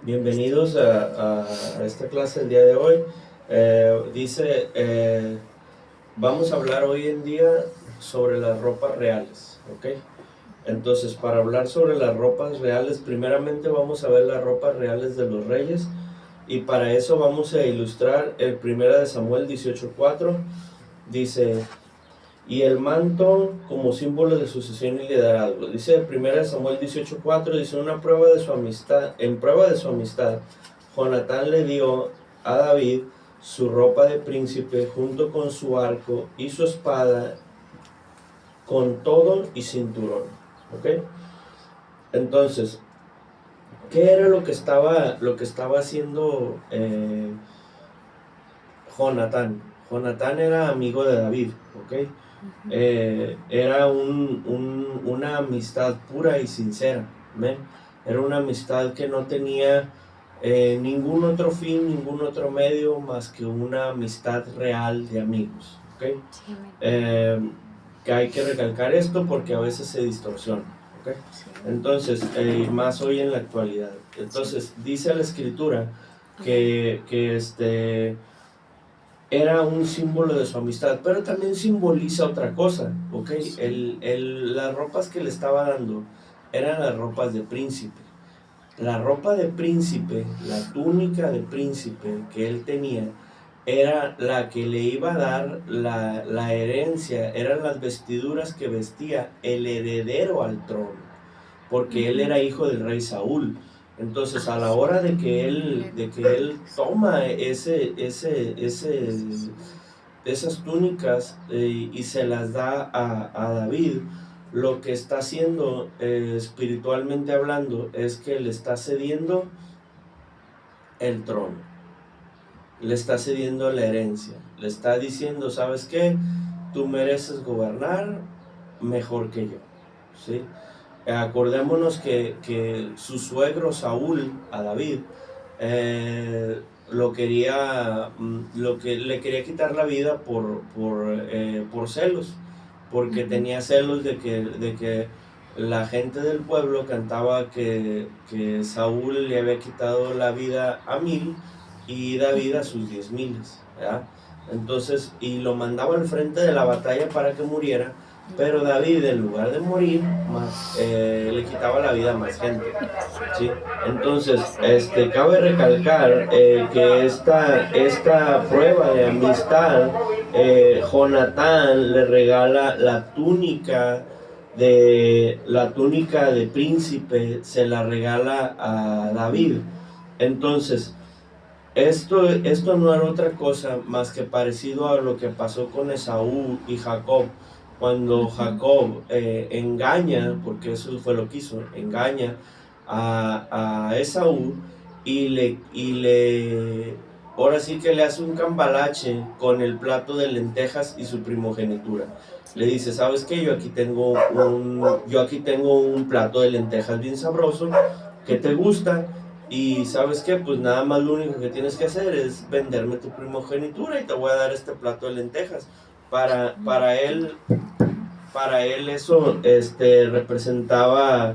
Bienvenidos a esta clase el día de hoy. Vamos a hablar hoy en día sobre las ropas reales, ¿ok? Entonces, para hablar sobre las ropas reales, primeramente vamos a ver las ropas reales de los reyes, y para eso vamos a ilustrar el 1 Samuel 18:4. Dice: y el manto como símbolo de sucesión y liderazgo. Dice 1 Samuel 18:4, dice: en prueba de su amistad, Jonatán le dio a David su ropa de príncipe junto con su arco y su espada, con todo y cinturón. ¿Ok? Entonces, ¿qué era lo que estaba haciendo Jonatán? Jonatán era amigo de David, ¿ok? Era una amistad pura y sincera, ¿ven? Era una amistad que no tenía ningún otro fin, ningún otro medio más que una amistad real de amigos, ¿ok? Sí, Que hay que recalcar esto porque a veces se distorsiona, ¿ok? sí. Entonces, más hoy en la actualidad. Entonces, dice la escritura que era un símbolo de su amistad, pero también simboliza otra cosa, ¿ok? Sí. Las ropas que le estaba dando eran las ropas de príncipe. La ropa de príncipe, la túnica de príncipe que él tenía, era la que le iba a dar la herencia, eran las vestiduras que vestía el heredero al trono, porque él era hijo del rey Saúl. Entonces, a la hora de que él toma esas túnicas y se las da a David, lo que está haciendo espiritualmente hablando es que le está cediendo el trono, le está cediendo la herencia, le está diciendo: ¿sabes qué? Tú mereces gobernar mejor que yo, ¿sí? Acordémonos que su suegro Saúl a David lo que le quería quitar la vida por celos, porque tenía celos de que la gente del pueblo cantaba que Saúl le había quitado la vida a 1000 y David a sus 10,000, ¿verdad? Entonces, y lo mandaba al frente de la batalla para que muriera, pero David, en lugar de morir, le quitaba la vida a más gente, ¿sí? Entonces, cabe recalcar que esta prueba de amistad, Jonatán le regala la túnica de príncipe, se la regala a David. Entonces, esto no era otra cosa más que parecido a lo que pasó con Esaú y Jacob. Cuando Jacob engaña, porque eso fue lo que hizo, engaña a Esaú ahora sí que le hace un cambalache con el plato de lentejas y su primogenitura. Le dice: ¿sabes qué? Yo aquí tengo un plato de lentejas bien sabroso, que te gusta, y ¿sabes qué? Pues nada más lo único que tienes que hacer es venderme tu primogenitura y te voy a dar este plato de lentejas. Para él eso representaba,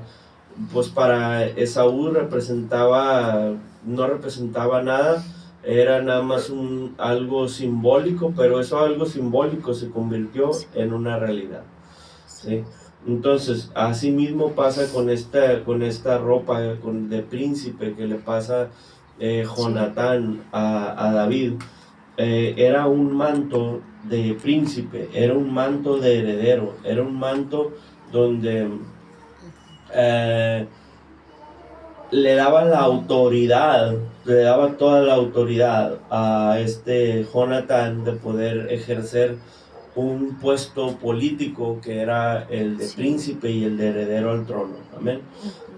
pues para Esaú no representaba nada, era nada más algo simbólico, pero eso algo simbólico se convirtió en una realidad, ¿sí? Entonces, así mismo pasa con esta ropa de príncipe que le pasa Jonatán a David. Era un manto de príncipe, era un manto de heredero, era un manto donde le daba toda la autoridad a Jonatán de poder ejercer un puesto político que era el de príncipe y el de heredero al trono. Amén.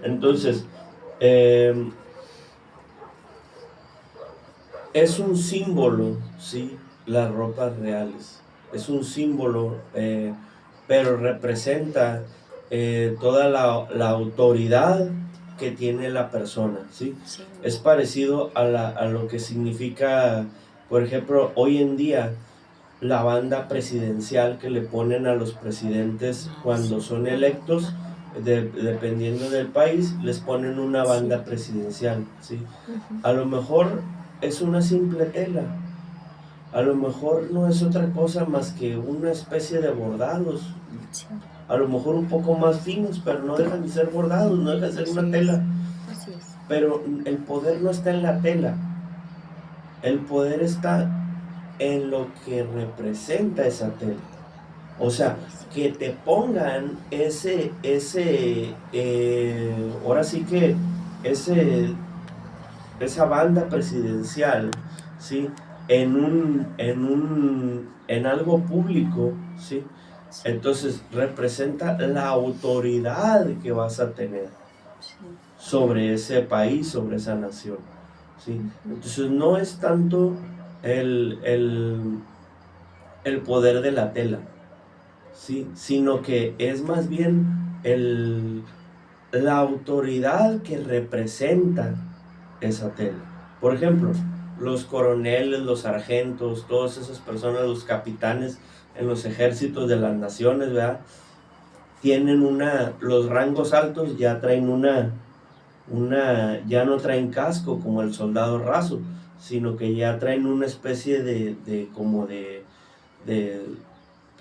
Entonces, es un símbolo, ¿sí? Las ropas reales. Es un símbolo, pero representa toda la autoridad que tiene la persona, ¿sí? Sí. Es parecido a lo que significa, por ejemplo, hoy en día, la banda presidencial que le ponen a los presidentes cuando son electos dependiendo del país, les ponen una banda presidencial, ¿sí? A lo mejor es una simple tela, a lo mejor no es otra cosa más que una especie de bordados, Sí, a lo mejor un poco más finos, pero no dejan de ser bordados, no dejan de ser así una es, tela. así es. Pero el poder no está en la tela, el poder está en lo que representa esa tela. O sea, Así es. que te pongan ahora sí que ese, esa banda presidencial, ¿sí? En algo público, ¿sí? Sí, Entonces representa la autoridad que vas a tener sí. sobre ese país, sobre esa nación, ¿sí? Ujú. Entonces no es tanto el, el, el poder de la tela, ¿sí? Sino que es más bien la autoridad que representa esa tela. Por ejemplo, los coroneles, los sargentos, todas esas personas, los capitanes en los ejércitos de las naciones, ¿verdad? Tienen los rangos altos ya traen ya no traen casco como el soldado raso, sino que ya traen una especie como de,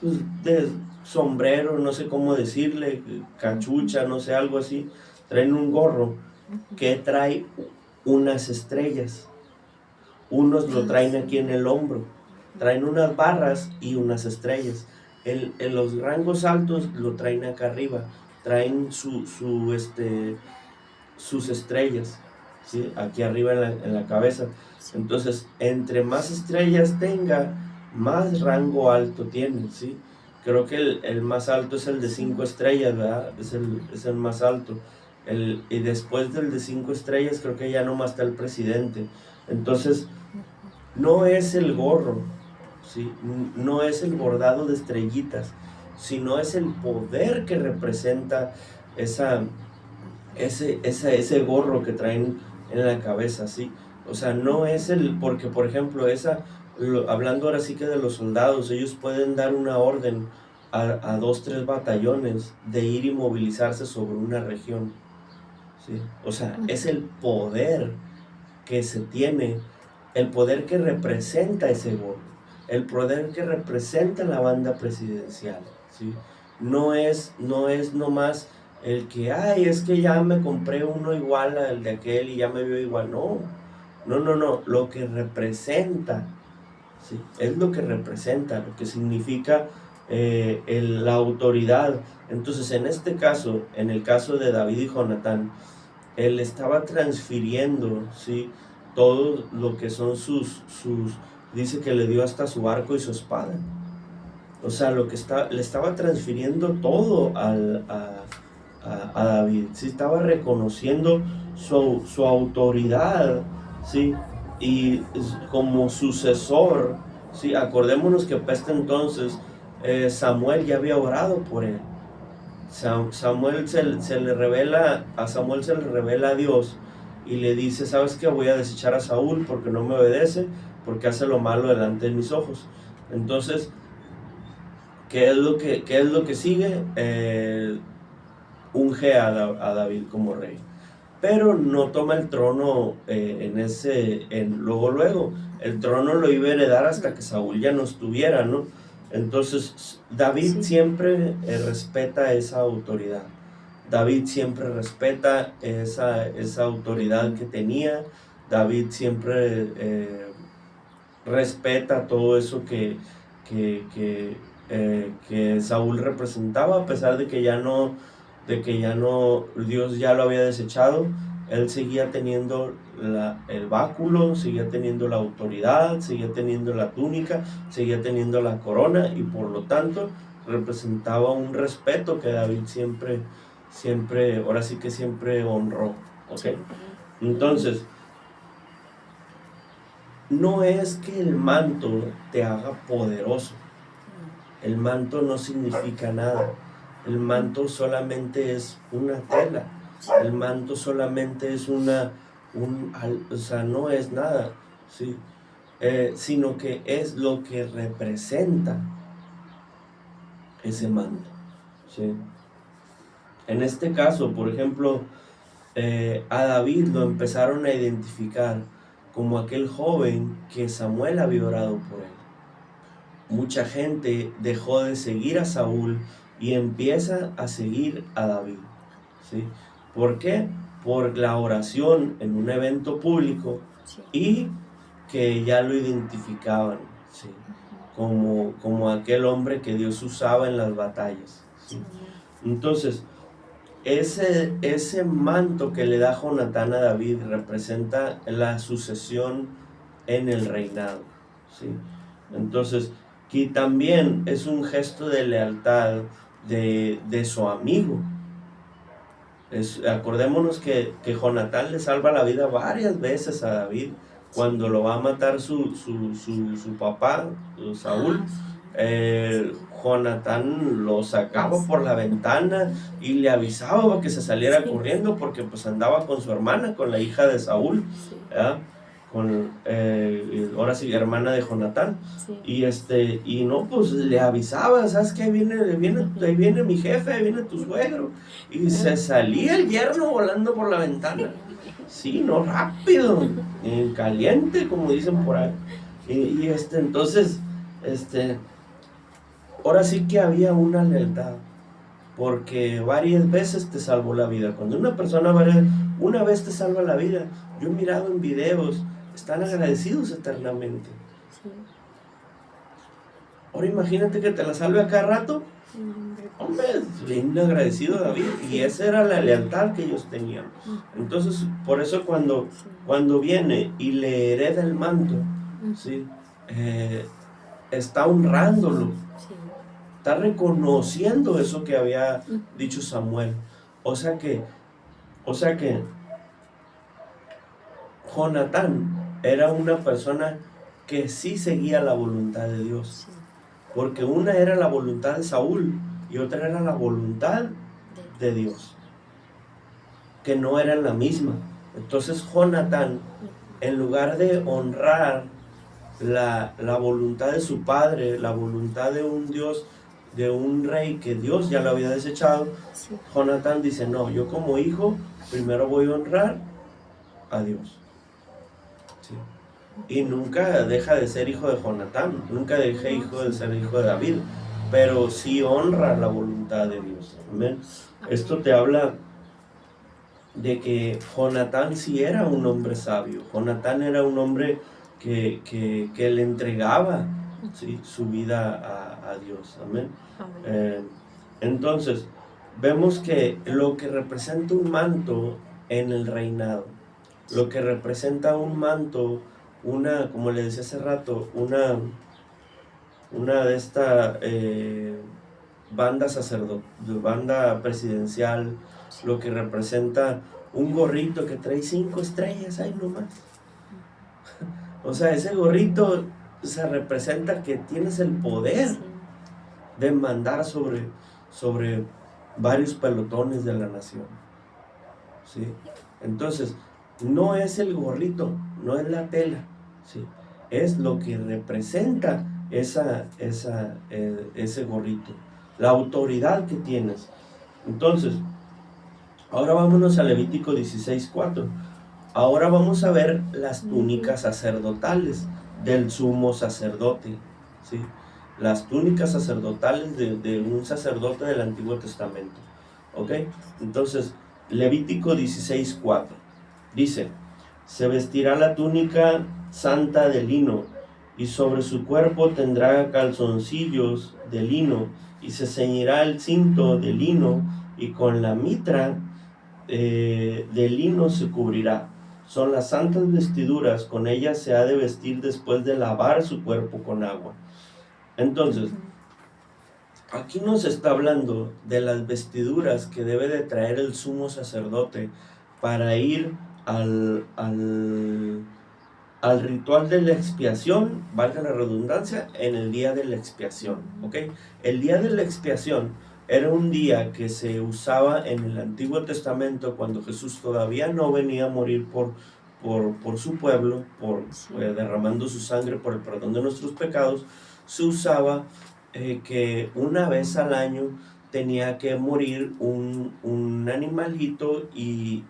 pues, de sombrero, no sé cómo decirle, Ujú. cachucha, no sé, algo así. Traen un gorro Ujú. que trae unas estrellas. Unos lo Ah, traen aquí sí. en el hombro, traen unas barras y unas estrellas. En los rangos altos lo traen acá arriba, traen sus estrellas, ¿sí? Aquí arriba en la cabeza. Sí. Entonces, entre más estrellas tenga, más rango alto tiene, ¿sí? Creo que el más alto es el de Sí. 5 estrellas, ¿verdad? Es el más alto. Y después del de 5 estrellas, creo que ya nomás está el presidente. Entonces, Ujú. no es el gorro, ¿sí? No es el bordado de estrellitas, sino es el poder que representa esa, ese gorro que traen en la cabeza, ¿sí? O sea, no es porque por ejemplo, hablando ahora sí que de los soldados, ellos pueden dar una orden a 2, 3 batallones de ir y movilizarse sobre una región, ¿sí? O sea, es Ujú. el poder que se tiene, el poder que representa ese gorro, el poder que representa la banda presidencial, ¿sí? No es nomás el que, ay, es que ya me compré uno igual al de aquel y ya me vio igual, no, no, no, no, lo que representa, ¿sí? Es lo que representa, lo que significa la autoridad. Entonces, en este caso, en el caso de David y Jonatán, él estaba transfiriendo, ¿sí? Todo lo que son dice que le dio hasta su arco y su espada. O sea, le estaba transfiriendo todo a David, ¿sí? Estaba reconociendo su autoridad, ¿sí? Y como sucesor, ¿sí? Acordémonos que para este entonces Samuel ya había orado por él. Samuel a Samuel se le revela a Dios y le dice, ¿sabes qué? Voy a desechar a Saúl porque no me obedece, porque hace lo malo delante de mis ojos. Entonces, ¿qué es lo que sigue? Unge a David como rey. Pero no toma el trono luego, luego. El trono lo iba a heredar hasta que Saúl ya no estuviera, ¿no? Entonces, David Sí. siempre respeta esa autoridad. David siempre respeta esa autoridad Ujú. que tenía. David siempre respeta todo eso que, que, que Saúl representaba, a pesar de que ya no, Dios ya lo había desechado. Él seguía teniendo el báculo, seguía teniendo la autoridad, seguía teniendo la túnica, seguía teniendo la corona, y por lo tanto representaba un respeto que David siempre, ahora sí que siempre honró, ¿ok? Sí. Ujú. Entonces, no es que el manto te haga poderoso, No. el manto no significa nada, el Ujú. manto solamente es una tela, Sí. el manto solamente es o sea, no es nada, ¿sí? Sino que es lo que representa ese Ujú. manto, ¿sí? En este caso, por ejemplo, a David lo empezaron a identificar como aquel joven que Samuel había orado por él. Mucha gente dejó de seguir a Saúl y empieza a seguir a David, ¿sí? ¿Por qué? Por la oración en un evento público Sí. y que ya lo identificaban, ¿sí? Como aquel hombre que Dios usaba en las batallas, ¿sí? Sí. Entonces, ese manto que le da Jonatán a David representa la sucesión en el reinado, ¿sí? Entonces, que también es un gesto de lealtad de su amigo. Acordémonos que Jonatán le salva la vida varias veces a David cuando lo va a matar su papá, Saúl. Jonatán lo sacaba por la ventana y le avisaba para que se saliera corriendo porque pues andaba con su hermana, con la hija de Saúl, ¿verdad? Ahora sí, hermana de Jonatán. Y y no, pues le avisaba, ¿sabes qué? Ahí viene mi jefe, ahí viene tu suegro. Y se salía el yerno volando por la ventana. Sí, no, rápido, en caliente, como dicen por ahí. Entonces, ahora sí que había una lealtad, porque varias veces te salvó la vida. Cuando una persona una vez te salva la vida, yo he mirado en videos, están agradecidos eternamente. Sí. Ahora imagínate que te la salve a cada rato. Hombre, bien agradecido David, y esa era la lealtad que ellos tenían. Entonces, por eso cuando viene y le hereda el manto, ¿sí? Está honrándolo, está reconociendo eso que había dicho Samuel. O sea que Jonatán era una persona que sí seguía la voluntad de Dios, porque una era la voluntad de Saúl y otra era la voluntad de Dios, que no eran la misma. Entonces Jonatán, en lugar de honrar la voluntad de su padre, la voluntad de un Dios, de un rey que Dios ya lo había desechado, Jonatán dice, no, yo como hijo primero voy a honrar a Dios. ¿Sí? Y nunca deja de ser hijo de Jonatán, nunca deja de ser hijo de David, pero sí honra la voluntad de Dios. Amén. Esto te habla de que Jonatán sí era un hombre sabio. Jonatán era un hombre que le entregaba, ¿sí?, su vida a Dios. Amén. Entonces, vemos que lo que representa un manto en el reinado, lo que representa un manto, como le decía hace rato, una de esta banda presidencial, lo que representa un gorrito que trae 5 estrellas, ahí nomás. O sea, ese gorrito se representa que tienes el poder de mandar sobre varios pelotones de la nación, ¿sí? Entonces, no es el gorrito, no es la tela, ¿sí?, es lo que representa ese gorrito, la autoridad que tienes. Entonces, ahora vámonos a Levítico 16:4. Ahora vamos a ver las túnicas sacerdotales del sumo sacerdote, ¿sí? Las túnicas sacerdotales de un sacerdote del Antiguo Testamento, ¿ok? Entonces, Levítico 16:4 dice, se vestirá la túnica santa de lino, y sobre su cuerpo tendrá calzoncillos de lino, y se ceñirá el cinto de lino, y con la mitra de lino se cubrirá. Son las santas vestiduras, con ellas se ha de vestir después de lavar su cuerpo con agua. Entonces, aquí nos está hablando de las vestiduras que debe de traer el sumo sacerdote para ir al ritual de la expiación, valga la redundancia, en el día de la expiación, ¿ok? El día de la expiación era un día que se usaba en el Antiguo Testamento cuando Jesús todavía no venía a morir por su pueblo, derramando su sangre por el perdón de nuestros pecados. Se usaba que una vez al año tenía que morir un animalito y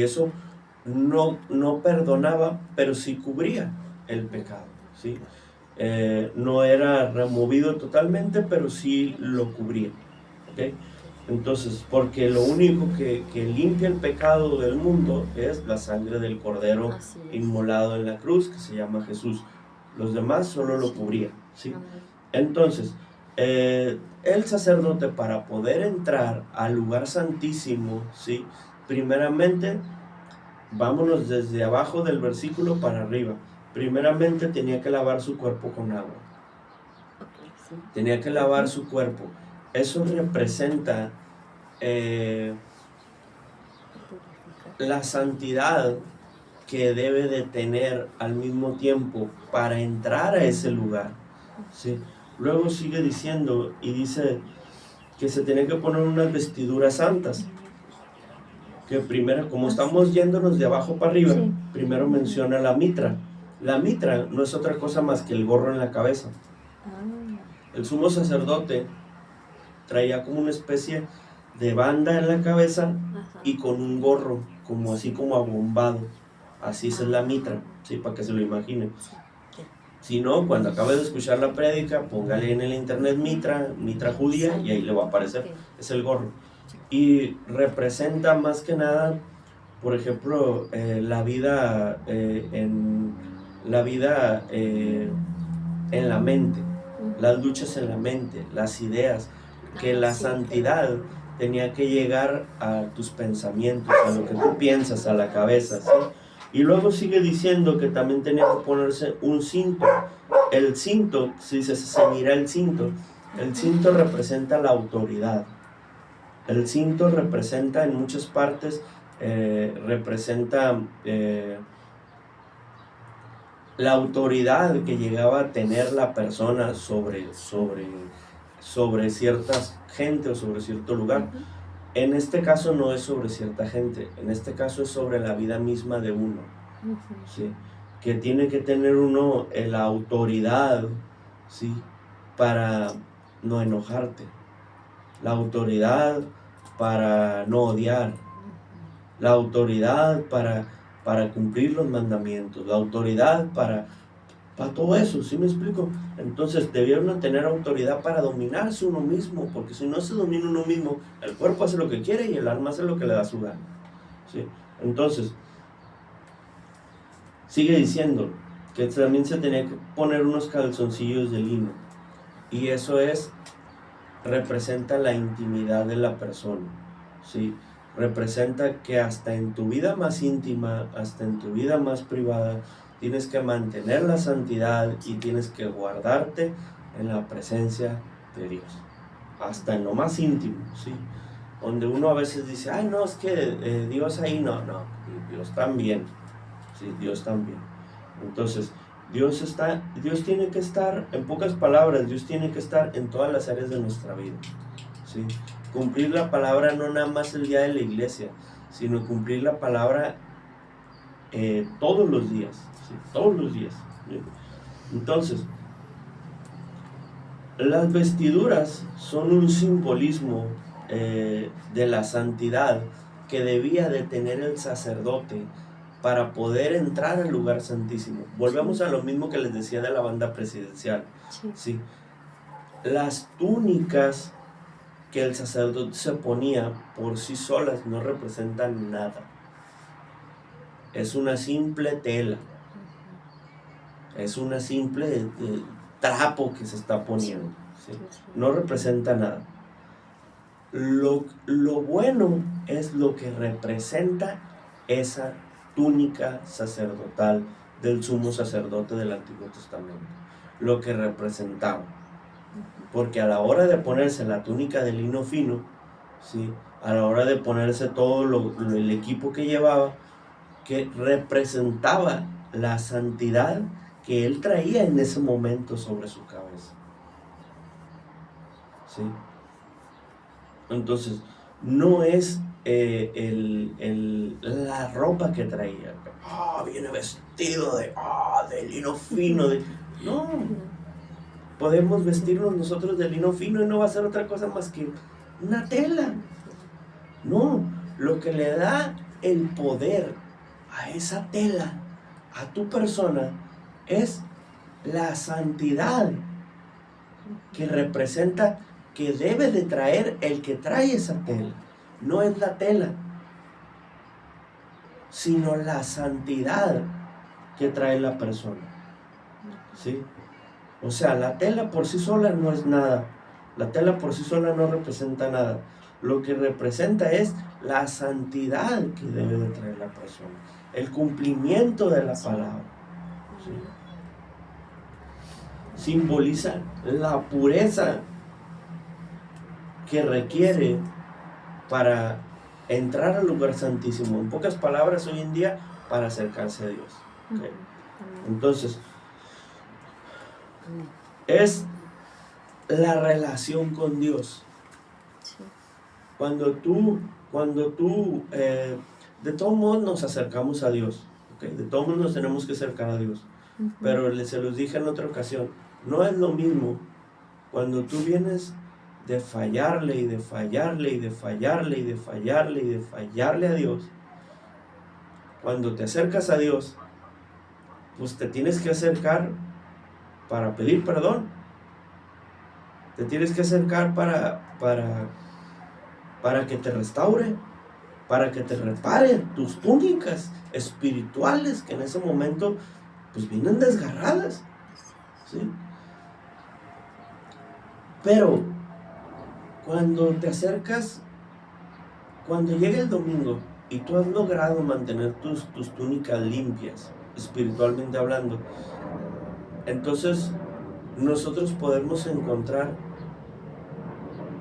eso no perdonaba, pero sí cubría el pecado, ¿sí? No era removido totalmente, pero sí lo cubría, ¿ok? Entonces, porque lo único que limpia el pecado del mundo es la sangre del Cordero Así es. inmolado en la cruz, que se llama Jesús. Los demás solo lo cubrían, ¿sí? Amén. Entonces, el sacerdote, para poder entrar al lugar santísimo, ¿sí? Primeramente, vámonos desde abajo del versículo para arriba. Primeramente tenía que lavar su cuerpo con agua. Ok, sí. Tenía que lavar su cuerpo. Eso representa la santidad que debe de tener al mismo tiempo para entrar a ese lugar, ¿sí? Luego sigue diciendo y dice que se tenía que poner unas vestiduras santas. Que primero, como estamos yéndonos de abajo para arriba, Sí. primero menciona la mitra. La mitra no es otra cosa más que el gorro en la cabeza. Ah, El sumo sacerdote traía como una especie de banda en la cabeza ajá. y con un gorro, como así como abombado. Así es la mitra, ¿sí? Para que se lo imaginen. Si no, cuando acabe de escuchar la prédica, póngale en el internet mitra judía, y ahí le va a aparecer. Ok. Es el gorro. Y representa más que nada, por ejemplo, la vida en la mente, las luchas en la mente, las ideas, que la Sí, santidad tenía que llegar a tus pensamientos, a lo que tú piensas, a la cabeza, ¿sí? Y luego sigue diciendo que también tenía que ponerse un cinto. El cinto, si se ceñirá el cinto representa la autoridad. El cinto representa en muchas partes, representa la autoridad que llegaba a tener la persona sobre cierta gente o sobre cierto lugar. En este caso no es sobre cierta gente, en este caso es sobre la vida misma de uno, ¿sí? Que tiene que tener uno la autoridad, ¿sí? Para no enojarte, la autoridad para no odiar, la autoridad para cumplir los mandamientos, la autoridad para todo eso, ¿sí me explico? Entonces debieron tener autoridad para dominarse uno mismo, porque si no se domina uno mismo, el cuerpo hace lo que quiere y el alma hace lo que le da su gana, ¿sí? Entonces, sigue diciendo que también se tenía que poner unos calzoncillos de lino, y eso representa la intimidad de la persona, ¿sí? Representa que hasta en tu vida más íntima, hasta en tu vida más privada, tienes que mantener la santidad y tienes que guardarte en la presencia de Dios, hasta en lo más íntimo, ¿sí? Donde uno a veces dice, ay, no, es que Dios ahí, no, Dios también, ¿sí? Dios también. Entonces, Dios tiene que estar, en pocas palabras, Dios tiene que estar en todas las áreas de nuestra vida, ¿sí? Cumplir la palabra no nada más el día de la iglesia, sino cumplir la palabra todos los días, ¿sí? Todos los días, ¿sí? Entonces, las vestiduras son un simbolismo de la santidad que debía de tener el sacerdote para poder entrar al lugar santísimo. Volvemos a lo mismo que les decía de la banda presidencial, ¿sí? Las túnicas que el sacerdote se ponía por sí solas no representan nada. Es una simple tela. Es una simple trapo que se está poniendo, ¿sí? No representa nada. Lo bueno es lo que representa esa túnica sacerdotal del sumo sacerdote del Antiguo Testamento. Lo que representaba. Porque a la hora de ponerse la túnica de lino fino, ¿sí? A la hora de ponerse todo el equipo que llevaba, que representaba la santidad que él traía en ese momento sobre su cabeza, ¿sí? Entonces, no es la ropa que traía. Viene vestido de lino fino. No, podemos vestirnos nosotros de lino fino y no va a ser otra cosa más que una tela. No, lo que le da el poder a esa tela, a tu persona, es la santidad que representa, que debe de traer el que trae esa tela. No es la tela, sino la santidad que trae la persona. ¿Sí? O sea, la tela por sí sola no es nada. La tela por sí sola no representa nada. Lo que representa es la santidad que debe de traer la persona. El cumplimiento de la palabra. ¿Sí? Simboliza la pureza que requiere para entrar al lugar santísimo. En pocas palabras, hoy en día, para acercarse a Dios. ¿Okay? Entonces, es la relación con Dios. Cuando tú, de todos modos nos acercamos a Dios, ¿okay? De todos modos nos tenemos que acercar a Dios. Pero se los dije en otra ocasión, no es lo mismo cuando tú vienes de fallarle y de fallarle y de fallarle y de fallarle y de fallarle a Dios. Cuando te acercas a Dios, pues te tienes que acercar para pedir perdón. Te tienes que acercar para que te restaure, para que te repare tus túnicas espirituales que en ese momento pues vienen desgarradas, ¿sí? Pero cuando te acercas, cuando llega el domingo y tú has logrado mantener tus túnicas limpias, espiritualmente hablando, entonces nosotros podemos encontrar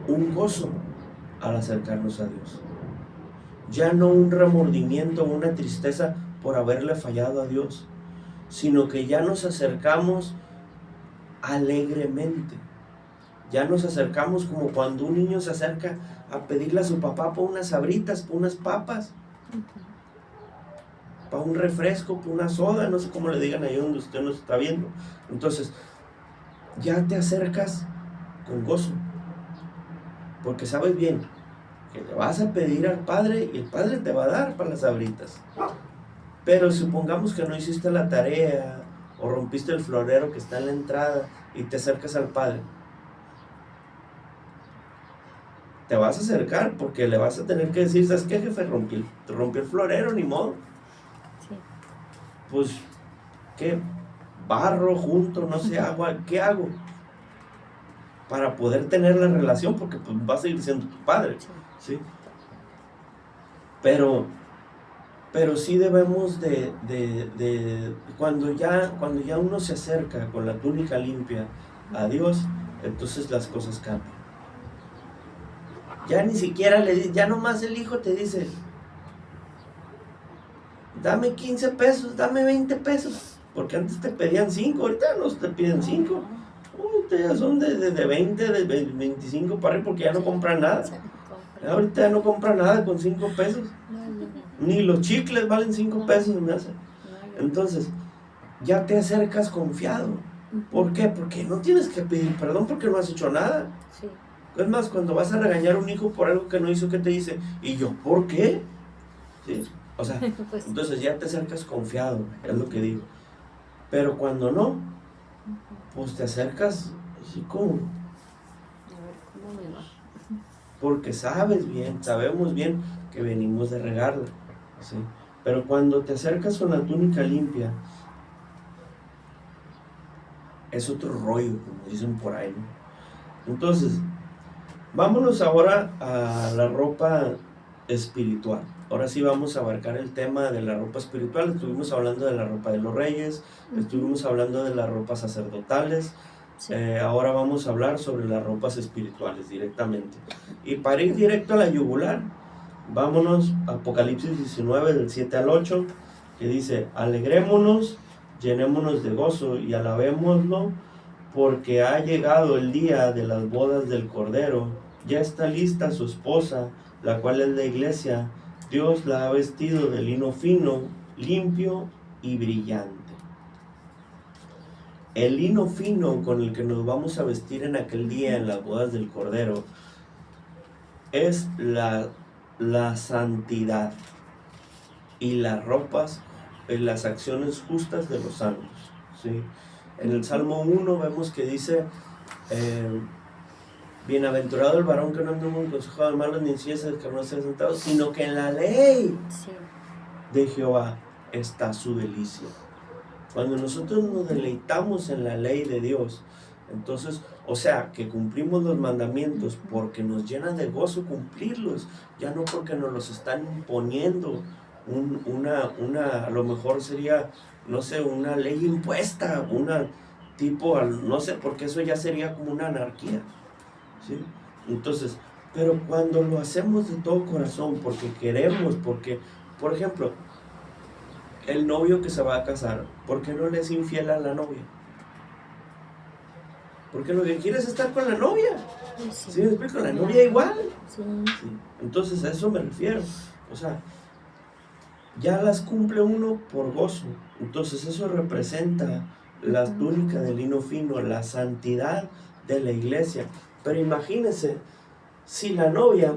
un gozo al acercarnos a Dios. Ya no un remordimiento, una tristeza por haberle fallado a Dios, sino que ya nos acercamos alegremente. Ya nos acercamos como cuando un niño se acerca a pedirle a su papá por unas sabritas, por unas papas, para un refresco, por una soda, no sé cómo le digan ahí donde usted nos está viendo. Entonces, ya te acercas con gozo, porque sabes bien que le vas a pedir al Padre y el Padre te va a dar para las sabritas. Pero supongamos que no hiciste la tarea o rompiste el florero que está en la entrada y te acercas al Padre. Te vas a acercar porque le vas a tener que decir, ¿sabes qué, jefe? Rompí el florero, ni modo. Sí. Pues, ¿qué? Barro, junto, no sé, agua, ¿qué hago? Para poder tener la relación, porque pues va a seguir siendo tu padre, ¿sí? Pero sí debemos cuando ya uno se acerca con la túnica limpia a Dios, entonces las cosas cambian. Ya ni siquiera ya nomás el hijo te dice, dame 15 pesos, dame 20 pesos, porque antes te pedían 5, ahorita no te piden 5. Ya son de 20, de 25 para arriba, porque ya no compran nada. Ahorita ya no compran nada con 5 pesos. Ni los chicles valen 5 pesos, me hace. Entonces, ya te acercas confiado. ¿Por qué? Porque no tienes que pedir perdón porque no has hecho nada. Sí. Es más, cuando vas a regañar a un hijo por algo que no hizo, ¿qué te dice? ¿Y yo por qué? ¿Sí? O sea, pues, entonces ya te acercas confiado, es lo que digo. Pero cuando no, pues te acercas así como... A ver, ¿cómo me va? Porque sabemos bien que venimos de regarla, ¿sí? Pero cuando te acercas con la túnica limpia, es otro rollo, como dicen por ahí, ¿no? Entonces, vámonos ahora a la ropa espiritual. Ahora sí vamos a abarcar el tema de la ropa espiritual. Estuvimos hablando de la ropa de los reyes, estuvimos hablando de las ropas sacerdotales. Sí. Ahora vamos a hablar sobre las ropas espirituales directamente. Y para ir directo a la yugular, vámonos a Apocalipsis 19, del 7 al 8, que dice, alegrémonos, llenémonos de gozo y alabémoslo, porque ha llegado el día de las bodas del Cordero, ya está lista su esposa, la cual es la iglesia, Dios la ha vestido de lino fino, limpio y brillante. El lino fino con el que nos vamos a vestir en aquel día en las bodas del Cordero es la santidad y las ropas, las acciones justas de los santos, ¿sí? En el Salmo 1 vemos que dice, bienaventurado el varón que no anda en consejo de malos, ni en sillas de que no sea sentado, sino que en la ley de Jehová está su delicia. Cuando nosotros nos deleitamos en la ley de Dios, entonces, o sea, que cumplimos los mandamientos porque nos llena de gozo cumplirlos, ya no porque nos los están imponiendo, a lo mejor sería, no sé, una ley impuesta, una tipo, no sé, porque eso ya sería como una anarquía, ¿sí? Entonces, pero cuando lo hacemos de todo corazón, porque queremos, porque, por ejemplo, el novio que se va a casar, ¿por qué no le es infiel a la novia? Porque lo que quiere es estar con la novia. ¿Sí me explico? La novia igual. Sí. Entonces a eso me refiero. O sea, ya las cumple uno por gozo. Entonces eso representa la túnica de lino fino, la santidad de la iglesia. Pero imagínense, si la novia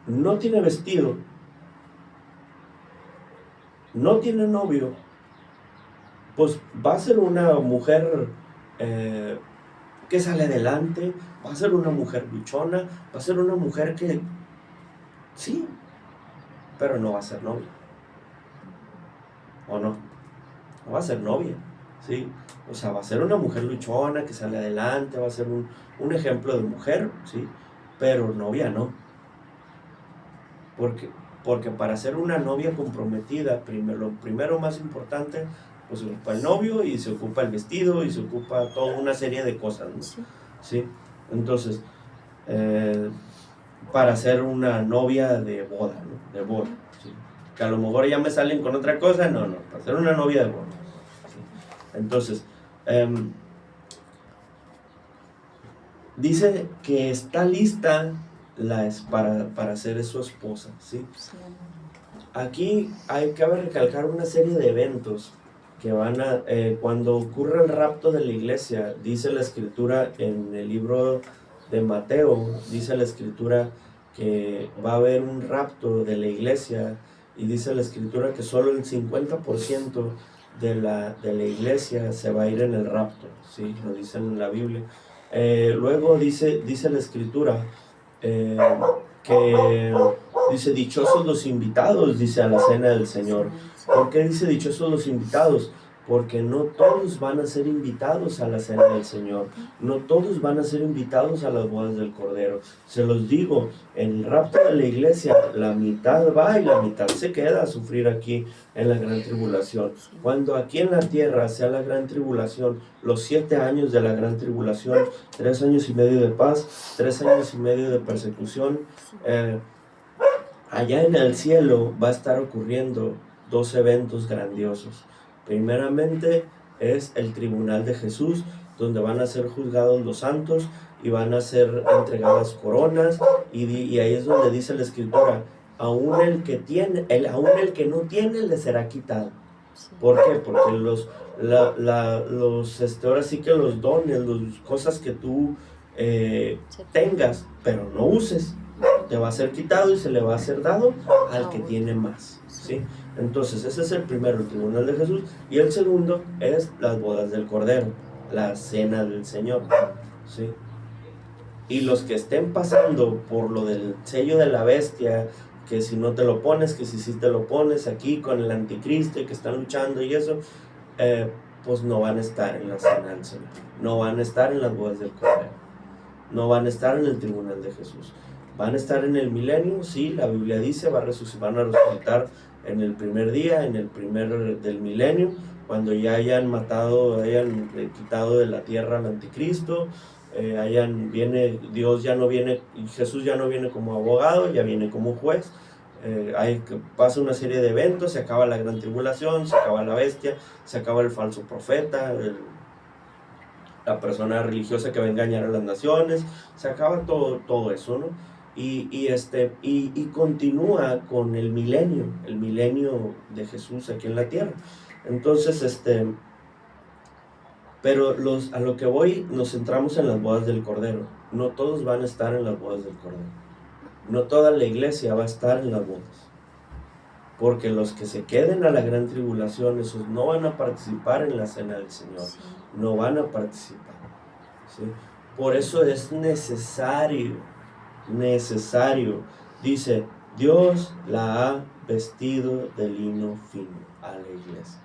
no tiene vestido, no tiene novio, pues va a ser una mujer que sale adelante, va a ser una mujer luchona, va a ser una mujer que sí, pero no va a ser novia, ¿o no? No va a ser novia, ¿sí? O sea, va a ser una mujer luchona que sale adelante, va a ser un ejemplo de mujer, ¿sí? Pero novia no. Porque para ser una novia comprometida, lo primero más importante, pues se ocupa el novio y se ocupa el vestido y se ocupa toda una serie de cosas, ¿no? ¿Sí? Entonces, para ser una novia de boda, ¿no? De boda, ¿sí? Que a lo mejor ya me salen con otra cosa, no, para ser una novia de boda, ¿sí? Entonces, dice que está lista para ser su esposa, ¿sí? Aquí cabe recalcar una serie de eventos que van a, cuando ocurre el rapto de la iglesia, dice la escritura en el libro de Mateo, dice la escritura que va a haber un rapto de la iglesia, y dice la escritura que solo el 50% de la iglesia se va a ir en el rapto, ¿sí? Lo dice en la Biblia. Luego dice la escritura que dice, dichosos los invitados, dice, a la cena del Señor. ¿Por qué dice dichosos los invitados? Porque no todos van a ser invitados a la cena del Señor, no todos van a ser invitados a las bodas del Cordero. Se los digo, en el rapto de la iglesia, la mitad va y la mitad se queda a sufrir aquí en la gran tribulación. Cuando aquí en la tierra sea la gran tribulación, los 7 años de la gran tribulación, 3 años y medio de paz, 3 años y medio de persecución, allá en el cielo va a estar ocurriendo 2 eventos grandiosos. Primeramente es el tribunal de Jesús, donde van a ser juzgados los santos y van a ser entregadas coronas, y ahí es donde dice la escritura, aún el que no tiene le será quitado. ¿Por qué? Porque ahora sí que los dones, las cosas que tú tengas, pero no uses, te va a ser quitado y se le va a ser dado al que tiene más, ¿sí? Entonces ese es el primero, el tribunal de Jesús, y el segundo es las bodas del Cordero, la cena del Señor, ¿sí? Y los que estén pasando por lo del sello de la bestia, que si no te lo pones, que si sí te lo pones aquí con el anticristo y que están luchando y eso, pues no van a estar en la cena del Señor, no van a estar en las bodas del Cordero, no van a estar en el tribunal de Jesús. Van a estar en el milenio, sí, la Biblia dice, van a resucitar en el primer día, en el primer del milenio, cuando ya hayan quitado de la tierra al anticristo, Dios ya no viene, Jesús ya no viene como abogado, ya viene como juez. Pasa una serie de eventos, se acaba la gran tribulación, se acaba la bestia, se acaba el falso profeta, la persona religiosa que va a engañar a las naciones, se acaba todo eso, ¿no? Y continúa con el milenio de Jesús aquí en la tierra. Entonces, pero a lo que voy, nos centramos en las bodas del Cordero. no todos van a estar en las bodas del Cordero. No toda la iglesia va a estar en las bodas. Porque los que se queden a la gran tribulación, esos no van a participar en la cena del Señor. Sí. No van a participar. ¿Sí? Por eso es necesario, dice, Dios la ha vestido de lino fino a la iglesia.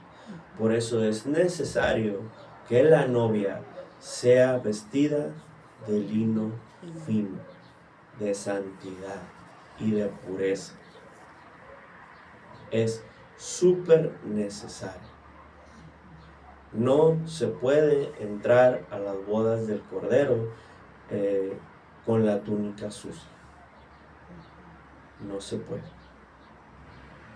Por eso es necesario que la novia sea vestida de lino fino, de santidad y de pureza. Es súper necesario. No se puede entrar a las bodas del Cordero con la túnica sucia. No se puede.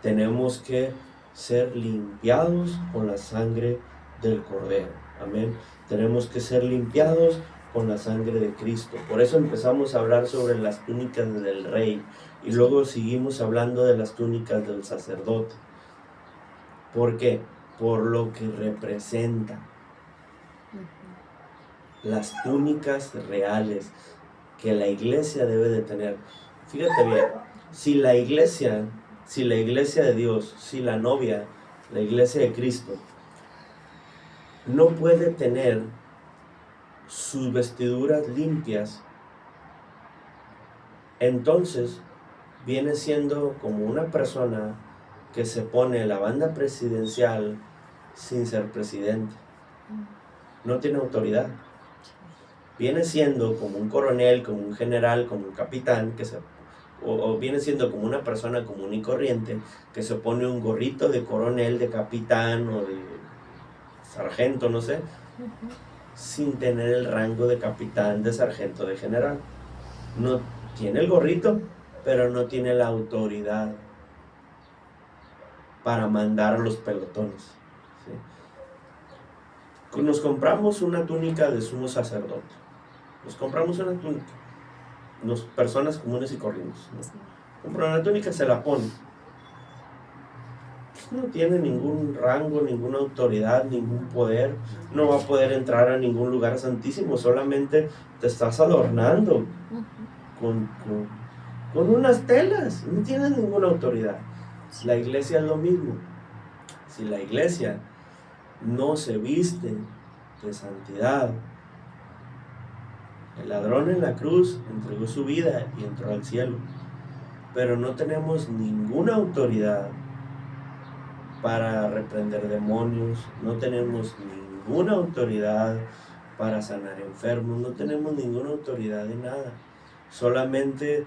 Tenemos que ser limpiados con la sangre del Cordero. Amén. Tenemos que ser limpiados con la sangre de Cristo. Por eso empezamos a hablar sobre las túnicas del rey y luego seguimos hablando de las túnicas del sacerdote. ¿Por qué? Por lo que representa. Las túnicas reales que la iglesia debe de tener. Fíjate bien, si la iglesia de Dios, si la novia, la iglesia de Cristo, no puede tener sus vestiduras limpias, entonces viene siendo como una persona que se pone la banda presidencial sin ser presidente. No tiene autoridad. Viene siendo como un coronel, como un general, como un capitán, o viene siendo como una persona común y corriente que se pone un gorrito de coronel, de capitán o de sargento, no sé, sin tener el rango de capitán, de sargento, de general. No tiene el gorrito, pero no tiene la autoridad para mandar los pelotones. ¿Sí? Nos compramos una túnica de sumo sacerdote. Nos compramos una túnica. Personas comunes y corrientes, ¿no? Compran una túnica, se la ponen. No tiene ningún rango, ninguna autoridad, ningún poder. No va a poder entrar a ningún lugar santísimo. Solamente te estás adornando con unas telas. No tienes ninguna autoridad. La iglesia es lo mismo. Si la iglesia no se viste de santidad, el ladrón en la cruz entregó su vida y entró al cielo, pero no tenemos ninguna autoridad para reprender demonios, no tenemos ninguna autoridad para sanar enfermos, no tenemos ninguna autoridad de nada. Solamente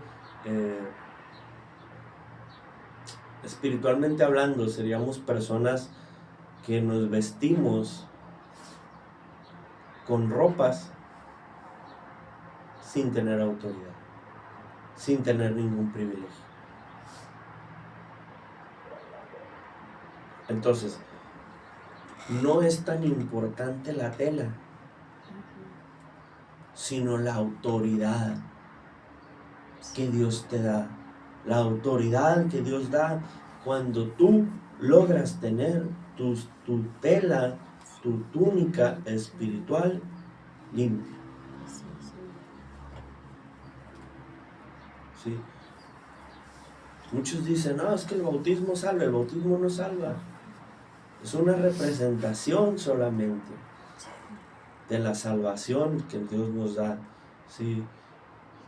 espiritualmente hablando seríamos personas que nos vestimos con ropas sin tener autoridad, sin tener ningún privilegio. Entonces, no es tan importante la tela, sino la autoridad que Dios te da. La autoridad que Dios da cuando tú logras tener tu tela, tu túnica espiritual limpia. ¿Sí? Muchos dicen, no, es que el bautismo salva. El bautismo no salva. Es una representación solamente de la salvación que Dios nos da. ¿Sí?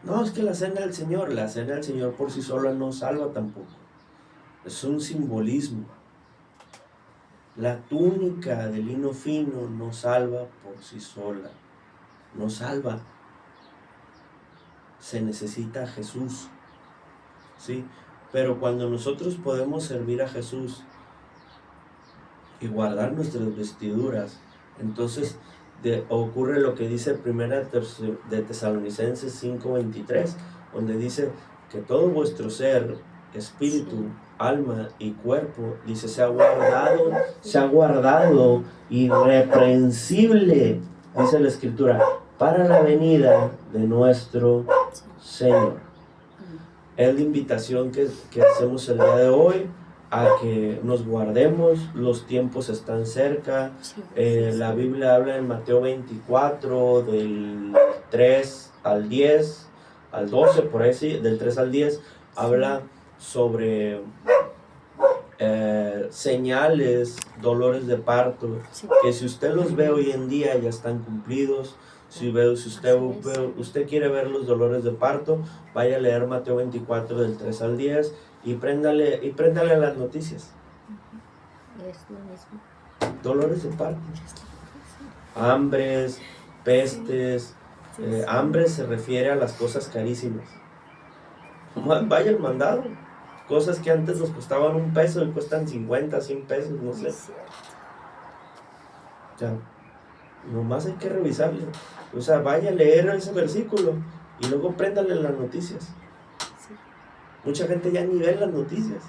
No, es que la cena del Señor por sí sola no salva tampoco. Es un simbolismo. La túnica de lino fino no salva por sí sola. No salva. Se necesita a Jesús. ¿Sí? Pero cuando nosotros podemos servir a Jesús y guardar nuestras vestiduras, entonces ocurre lo que dice Primera de Tesalonicenses 5:23, donde dice que todo vuestro ser, espíritu, alma y cuerpo, dice, se ha guardado irreprensible, dice la Escritura, para la venida de nuestro Señor. Es la invitación que hacemos el día de hoy a que nos guardemos, los tiempos están cerca. Sí, La Biblia habla en Mateo 24 del 3 al 10, al 12, por ahí sí, del 3 al 10, habla sobre señales, dolores de parto, sí, que si usted los ve hoy en día ya están cumplidos. Si usted quiere ver los dolores de parto, vaya a leer Mateo 24 del 3 al 10 y préndale a las noticias. es lo mismo. Dolores de parto, hambres, pestes. Sí, Hambre se refiere a las cosas carísimas. Vaya al mandado. Cosas que antes nos costaban $1 y cuestan 50, 100 pesos, no sé. es cierto. O sea, nomás hay que revisarle. O sea, vaya a leer ese versículo y luego préndale las noticias. Sí, Mucha gente ya ni ve las noticias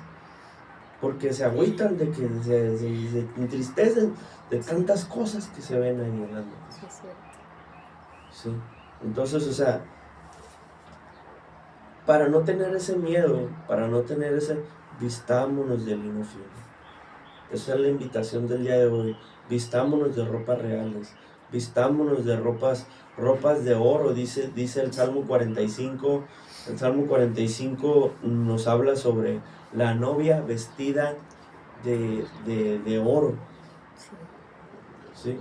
porque se agüitan de que se entristecen de tantas cosas que se ven ahí en las noticias. sí, es cierto. Sí. Entonces, o sea, para no tener ese miedo, para no tener ese, vistámonos de lino fino. Esa es la invitación del día de hoy. Vistámonos de ropas reales, vistámonos de ropas de oro, dice el Salmo 45. El Salmo 45 nos habla sobre la novia vestida de oro, Sí, ¿sí?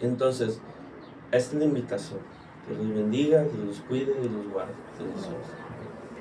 Entonces, esta es la invitación. Que los bendiga, que los cuide y los guarde.